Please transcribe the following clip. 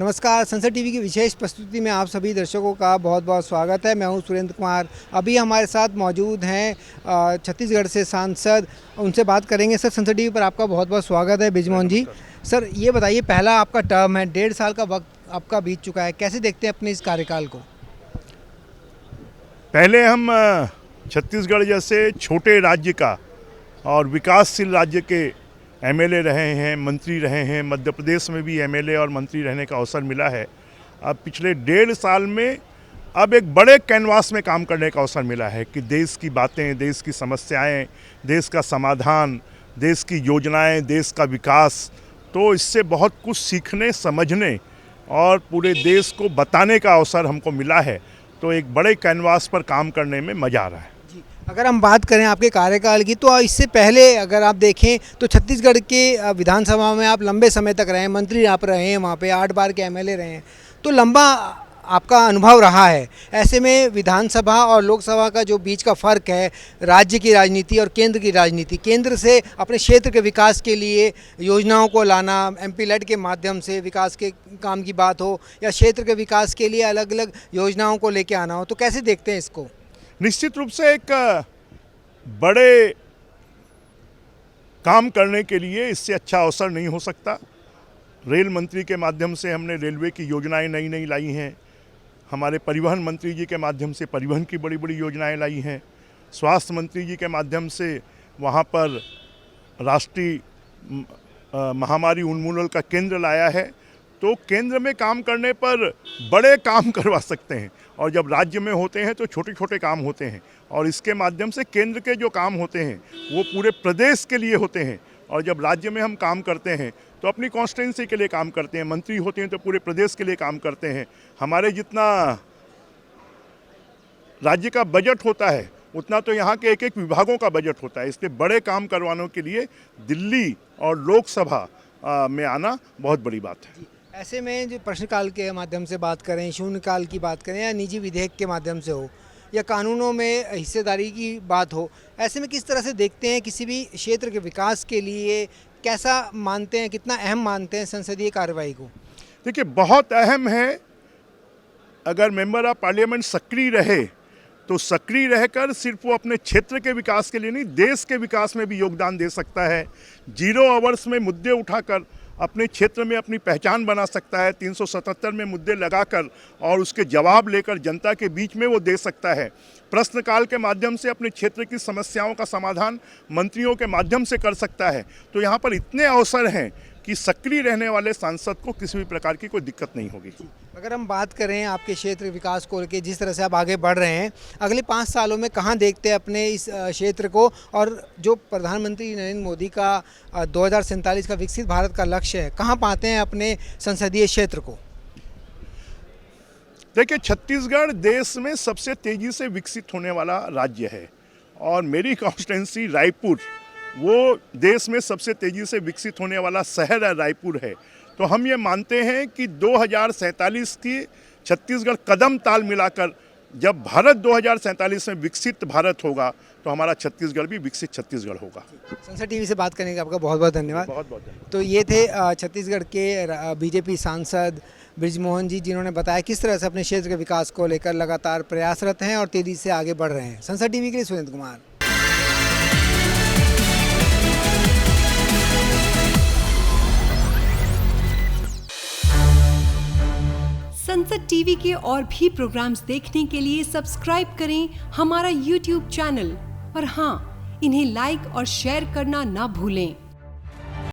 नमस्कार, संसद टीवी की विशेष प्रस्तुति में आप सभी दर्शकों का बहुत बहुत स्वागत है। मैं हूं सुरेंद्र कुमार। अभी हमारे साथ मौजूद हैं छत्तीसगढ़ से सांसद, उनसे बात करेंगे। सर, संसद टीवी पर आपका बहुत बहुत स्वागत है। बृजमोहन जी, सर ये बताइए, पहला आपका टर्म है, 1.5 साल का वक्त आपका बीत चुका है, कैसे देखते हैं अपने इस कार्यकाल को? पहले हम छत्तीसगढ़ जैसे छोटे राज्य का और विकासशील राज्य के एमएलए रहे हैं, मंत्री रहे हैं। मध्य प्रदेश में भी एमएलए और मंत्री रहने का अवसर मिला है। अब पिछले 1.5 साल में अब एक बड़े कैनवास में काम करने का अवसर मिला है कि देश की बातें, देश की समस्याएं, देश का समाधान, देश की योजनाएं, देश का विकास, तो इससे बहुत कुछ सीखने, समझने और पूरे देश को बताने का अवसर हमको मिला है। तो एक बड़े कैनवास पर काम करने में मज़ा आ रहा है। अगर हम बात करें आपके कार्यकाल की, तो इससे पहले अगर आप देखें तो छत्तीसगढ़ के विधानसभा में आप लंबे समय तक रहे हैं, मंत्री आप रहे हैं, वहाँ पे 8 बार के एमएलए रहे हैं, तो लंबा आपका अनुभव रहा है। ऐसे में विधानसभा और लोकसभा का जो बीच का फ़र्क है, राज्य की राजनीति और केंद्र की राजनीति, केंद्र से अपने क्षेत्र के विकास के लिए योजनाओं को लाना, एमपी लेड के माध्यम से विकास के काम की बात हो, या क्षेत्र के विकास के लिए अलग अलग योजनाओं को लेके आना हो, तो कैसे देखते हैं इसको? निश्चित रूप से एक बड़े काम करने के लिए इससे अच्छा अवसर नहीं हो सकता। रेल मंत्री के माध्यम से हमने रेलवे की योजनाएं नई नई लाई हैं। हमारे परिवहन मंत्री जी के माध्यम से परिवहन की बड़ी बड़ी योजनाएं लाई हैं। स्वास्थ्य मंत्री जी के माध्यम से वहाँ पर राष्ट्रीय महामारी उन्मूलन का केंद्र लाया है। तो केंद्र में काम करने पर बड़े काम करवा सकते हैं, और जब राज्य में होते हैं तो छोटे छोटे काम होते हैं। और इसके माध्यम से केंद्र के जो काम होते हैं वो पूरे प्रदेश के लिए होते हैं, और जब राज्य में हम काम करते हैं तो अपनी कॉन्स्टिट्यूंसी के लिए काम करते हैं। मंत्री होते हैं तो पूरे प्रदेश के लिए काम करते हैं। हमारे जितना राज्य का बजट होता है उतना तो यहाँ के एक एक विभागों का बजट होता है। इसलिए बड़े काम करवाने के लिए दिल्ली और लोकसभा में आना बहुत बड़ी बात है। ऐसे में जो प्रश्नकाल के माध्यम से बात करें, शून्यकाल की बात करें, या निजी विधेयक के माध्यम से हो, या कानूनों में हिस्सेदारी की बात हो, ऐसे में किस तरह से देखते हैं किसी भी क्षेत्र के विकास के लिए, कैसा मानते हैं, कितना अहम मानते हैं संसदीय कार्रवाई को? देखिए, बहुत अहम है। अगर मेंबर ऑफ पार्लियामेंट सक्रिय रहे तो सक्रिय रहकर सिर्फ वो अपने क्षेत्र के विकास के लिए नहीं, देश के विकास में भी योगदान दे सकता है। 0 आवर्स में मुद्दे उठाकर अपने क्षेत्र में अपनी पहचान बना सकता है। 377 में मुद्दे लगाकर और उसके जवाब लेकर जनता के बीच में वो दे सकता है। प्रश्नकाल के माध्यम से अपने क्षेत्र की समस्याओं का समाधान मंत्रियों के माध्यम से कर सकता है। तो यहाँ पर इतने अवसर हैं कि सक्रिय रहने वाले सांसद को किसी भी प्रकार की कोई दिक्कत नहीं होगी। अगर हम बात करें आपके क्षेत्र विकास को लेकर, जिस तरह से आप आगे बढ़ रहे हैं, अगले 5 सालों में कहाँ देखते हैं अपने इस क्षेत्र को, और जो प्रधानमंत्री नरेंद्र मोदी का 2047 का विकसित भारत का लक्ष्य है, कहाँ पाते हैं अपने संसदीय क्षेत्र को? देखिए, छत्तीसगढ़ देश में सबसे तेज़ी से विकसित होने वाला राज्य है, और मेरी कॉन्स्टिट्यूंसी रायपुर वो देश में सबसे तेज़ी से विकसित होने वाला शहर है, रायपुर है। तो हम ये मानते हैं कि 2047 की छत्तीसगढ़ कदम ताल मिलाकर जब भारत 2047 में विकसित भारत होगा तो हमारा छत्तीसगढ़ भी विकसित छत्तीसगढ़ होगा। संसद टीवी से बात करने का आपका बहुत बहुत धन्यवाद। बहुत बहुत धन्यवाद। तो ये थे छत्तीसगढ़ के बीजेपी सांसद बृजमोहन जी, जिन्होंने बताया किस तरह से अपने क्षेत्र के विकास को लेकर लगातार प्रयासरत हैं और तेज़ी से आगे बढ़ रहे हैं। संसद टीवी के लिए सुरेंद्र कुमार। संसद टीवी के और भी प्रोग्राम्स देखने के लिए सब्सक्राइब करें हमारा YouTube चैनल, और हाँ, इन्हें लाइक और शेयर करना ना भूलें।